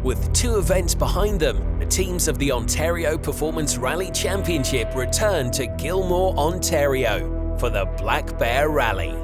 With 2 events behind them, the teams of the Ontario Performance Rally Championship return to Gilmore, Ontario for the Black Bear Rally.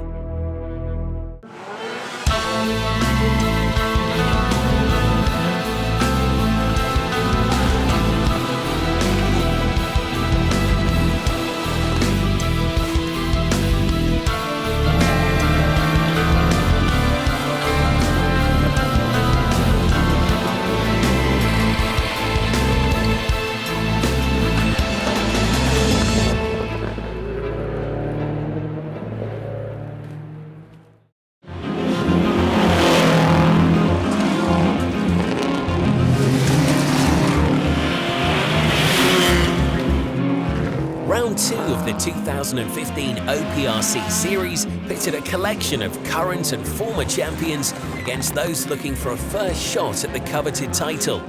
Round 2 of the 2015 OPRC series pitted a collection of current and former champions against those looking for a first shot at the coveted title.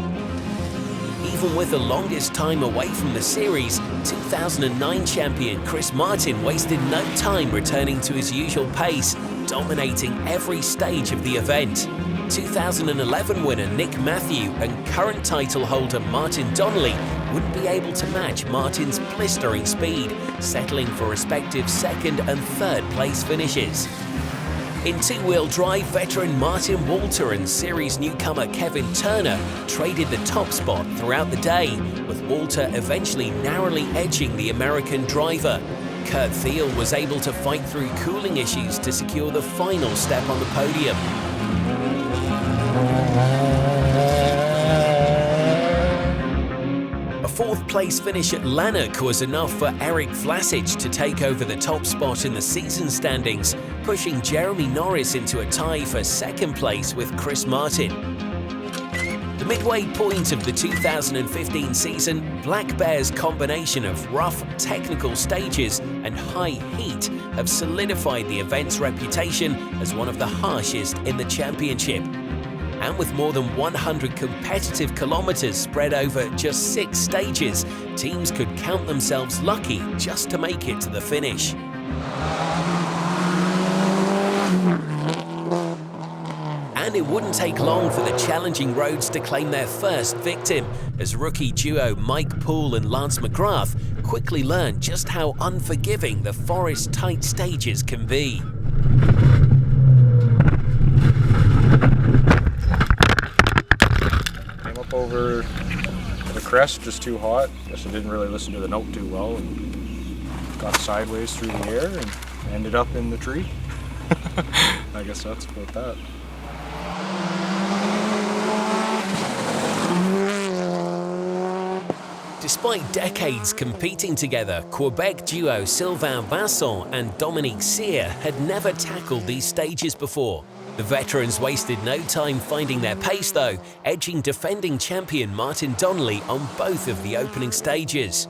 Even with the longest time away from the series, 2009 champion Chris Martin wasted no time returning to his usual pace, dominating every stage of the event. 2011 winner Nick Matthew and current title holder Martin Donnelly wouldn't be able to match Martin's blistering speed, settling for respective 2nd and 3rd place finishes. In 2-wheel drive, veteran Martin Walter and series newcomer Kevin Turner traded the top spot throughout the day, with Walter eventually narrowly edging the American driver. Kurt Thiel was able to fight through cooling issues to secure the final step on the podium. A 4th place finish at Lanark was enough for Eric Vlasic to take over the top spot in the season standings, pushing Jeremy Norris into a tie for 2nd place with Chris Martin. The midway point of the 2015 season, Black Bear's combination of rough, technical stages and high heat have solidified the event's reputation as one of the harshest in the championship. And with more than 100 competitive kilometers spread over just 6 stages, teams could count themselves lucky just to make it to the finish. And it wouldn't take long for the challenging roads to claim their first victim, as rookie duo Mike Poole and Lance McGrath quickly learned just how unforgiving the forest-tight stages can be. Over the crest, just too hot. Guess I didn't really listen to the note too well and got sideways through the air and ended up in the tree. I guess that's about that. Despite decades competing together, Quebec duo Sylvain Vincent and Dominique Cyr had never tackled these stages before. The veterans wasted no time finding their pace though, edging defending champion Martin Donnelly on both of the opening stages.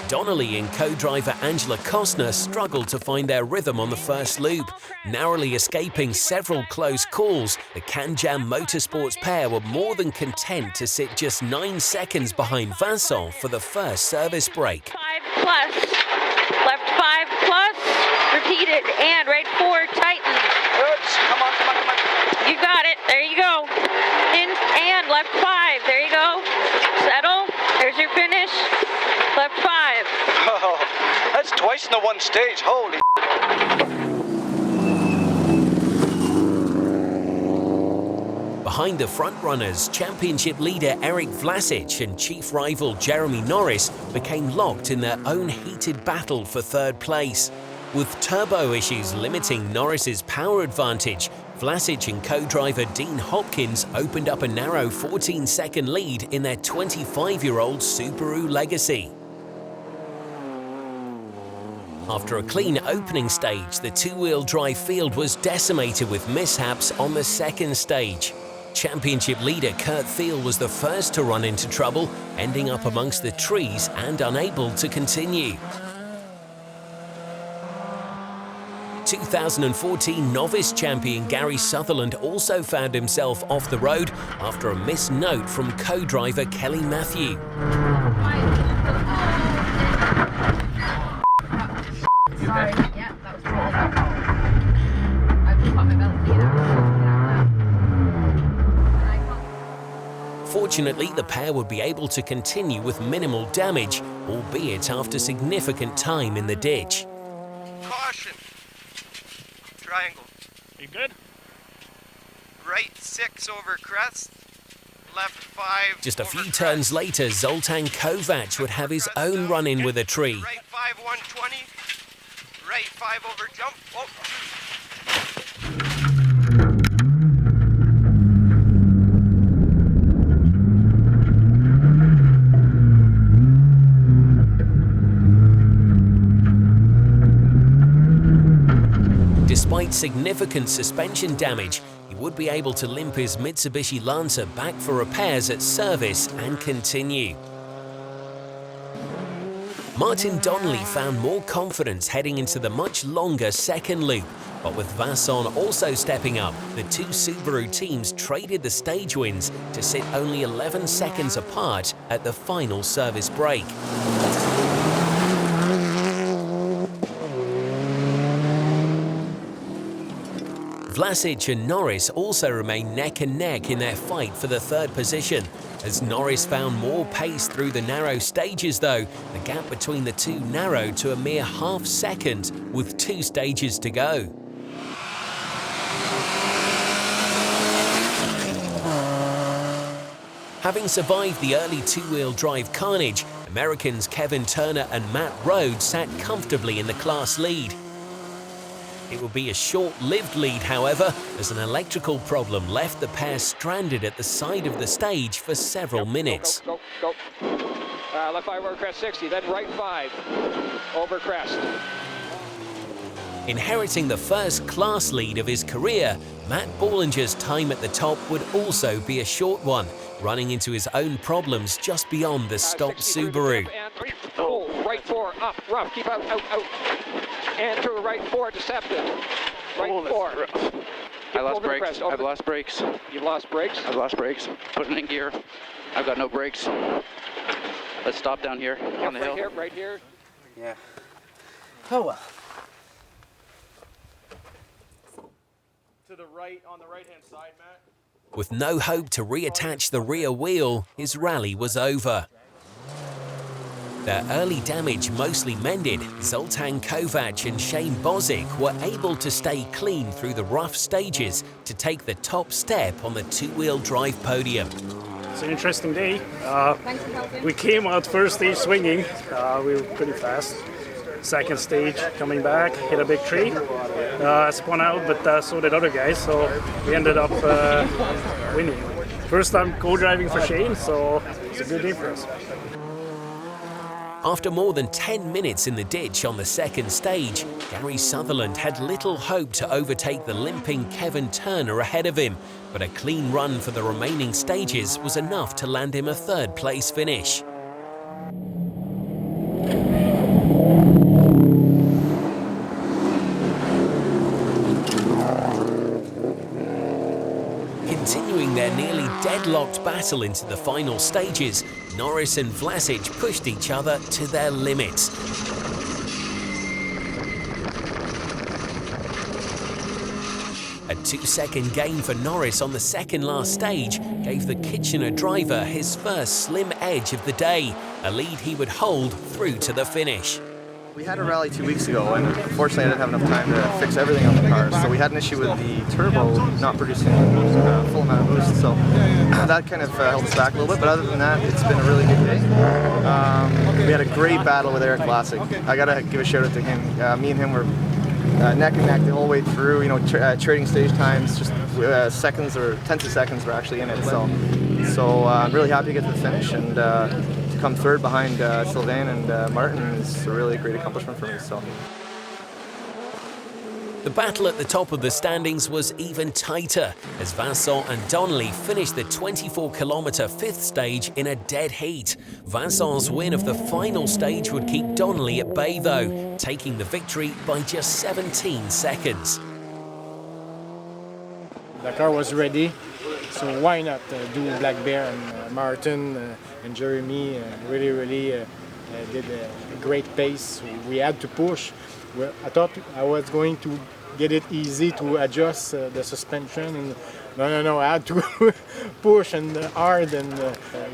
Donnelly and co-driver Angela Costner struggled to find their rhythm on the first loop. Narrowly escaping several close calls, the Can-Jam Motorsports pair were more than content to sit just 9 seconds behind Vincent for the first service break. 5+, left 5+, repeated, and right 4 tightens. Good, come on, come on, come on. You got it, there you go. In and left 5, there you go. Settle, there's your finish. Left 5. Oh, that's twice in the one stage, holy. Behind the front-runners, championship leader Eric Vlasic and chief rival Jeremy Norris became locked in their own heated battle for 3rd place. With turbo issues limiting Norris's power advantage, Vlasic and co-driver Dean Hopkins opened up a narrow 14-second lead in their 25-year-old Subaru Legacy. After a clean opening stage, the 2-wheel drive field was decimated with mishaps on the 2nd stage. Championship leader Kurt Thiel was the first to run into trouble, ending up amongst the trees and unable to continue. 2014 novice champion Gary Sutherland also found himself off the road after a missed note from co-driver Kelly Matthew. Fortunately, the pair would be able to continue with minimal damage, albeit after significant time in the ditch. Caution. Triangle. You good? Right 6 over crest. Left 5. Just a few over turns crest. later, Zoltan Kovac would have his own run-in with a tree. Right 5 120. Right 5 over jump. Oh. Despite significant suspension damage, he would be able to limp his Mitsubishi Lancer back for repairs at service and continue. Martin Donnelly found more confidence heading into the much longer second loop, but with Vasson also stepping up, the two Subaru teams traded the stage wins to sit only 11 seconds apart at the final service break. Vlasic and Norris also remain neck and neck in their fight for the third position. As Norris found more pace through the narrow stages though, the gap between the two narrowed to a mere half second with 2 stages to go. Having survived the early two-wheel drive carnage, Americans Kevin Turner and Matt Rhodes sat comfortably in the class lead. It would be a short-lived lead, however, as an electrical problem left the pair stranded at the side of the stage for several minutes. Go. Left 5 over crest 60, then right 5 over crest. Inheriting the first class lead of his career, Matt Bollinger's time at the top would also be a short one, running into his own problems just beyond the stopped Subaru. Right 4, up, rough, keep out. And to right 4, deceptive. Right 4. I lost brakes. I've lost brakes. You've lost brakes? I've lost brakes. Put it in gear. I've got no brakes. Let's stop down here on the hill. Right here. Yeah. Oh well. To the right, on the right-hand side, Matt. With no hope to reattach the rear wheel, his rally was over. Their early damage mostly mended, Zoltan Kovac and Shane Bozic were able to stay clean through the rough stages to take the top step on the two-wheel drive podium. It's an interesting day. We came out first stage swinging. We were pretty fast. Second stage coming back, hit a big tree. Spun out, but so did other guys. So we ended up winning. First time co-driving for Shane, so it's a good day for us. After more than 10 minutes in the ditch on the second stage, Gary Sutherland had little hope to overtake the limping Kevin Turner ahead of him, but a clean run for the remaining stages was enough to land him a third-place finish. Continuing their nearly deadlocked battle into the final stages, Norris and Vlasic pushed each other to their limits. A 2-second gain for Norris on the second last stage gave the Kitchener driver his first slim edge of the day, a lead he would hold through to the finish. We had a rally 2 weeks ago, and unfortunately I didn't have enough time to fix everything on the car. So we had an issue with the turbo not producing full amount of boost. So that kind of held us back a little bit. But other than that, it's been a really good day. We had a great battle with Eric Vlasic. I gotta give a shout out to him. Me and him were neck and neck the whole way through. You know, trading stage times, just seconds or tenths of seconds were actually in it. So I'm really happy to get to the finish and. Come third behind Sylvain and Martin is a really great accomplishment for me. So. The battle at the top of the standings was even tighter as Vincent and Donnelly finished the 24-kilometre fifth stage in a dead heat. Vincent's win of the final stage would keep Donnelly at bay though, taking the victory by just 17 seconds. The car was ready, so why not do Black Bear and Martin and Jeremy really did a great pace. We had to push. I thought I was going to get it easy to adjust the suspension. And no, I had to push and hard, and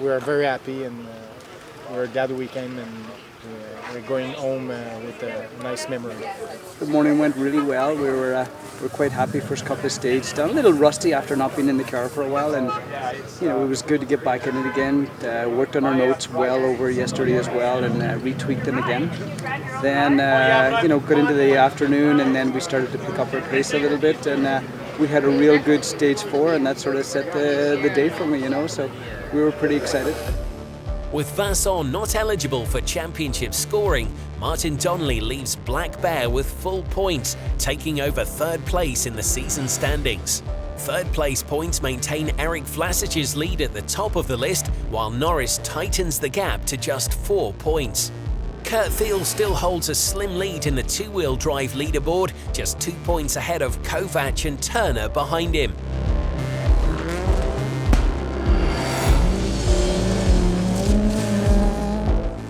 we are very happy, and we're that weekend, and we're going home with a nice memory. The morning went really well. We're quite happy first couple of stages done. A little rusty after not being in the car for a while, and you know, it was good to get back in it again. Worked on our notes well over yesterday as well, and retweaked them again. Then you know, got into the afternoon, and then we started to pick up our pace a little bit, and we had a real good stage 4, and that sort of set the day for me, you know. So we were pretty excited. With Vasson not eligible for championship scoring, Martin Donnelly leaves Black Bear with full points, taking over third place in the season standings. Third place points maintain Eric Vlasic's lead at the top of the list, while Norris tightens the gap to just 4 points. Kurt Thiel still holds a slim lead in the two-wheel drive leaderboard, just 2 points ahead of Kovac and Turner behind him.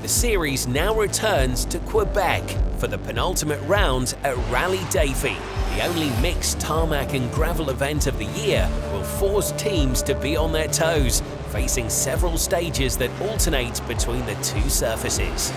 The series now returns to Quebec for the penultimate round at Rally Davy. The only mixed tarmac and gravel event of the year will force teams to be on their toes, facing several stages that alternate between the two surfaces.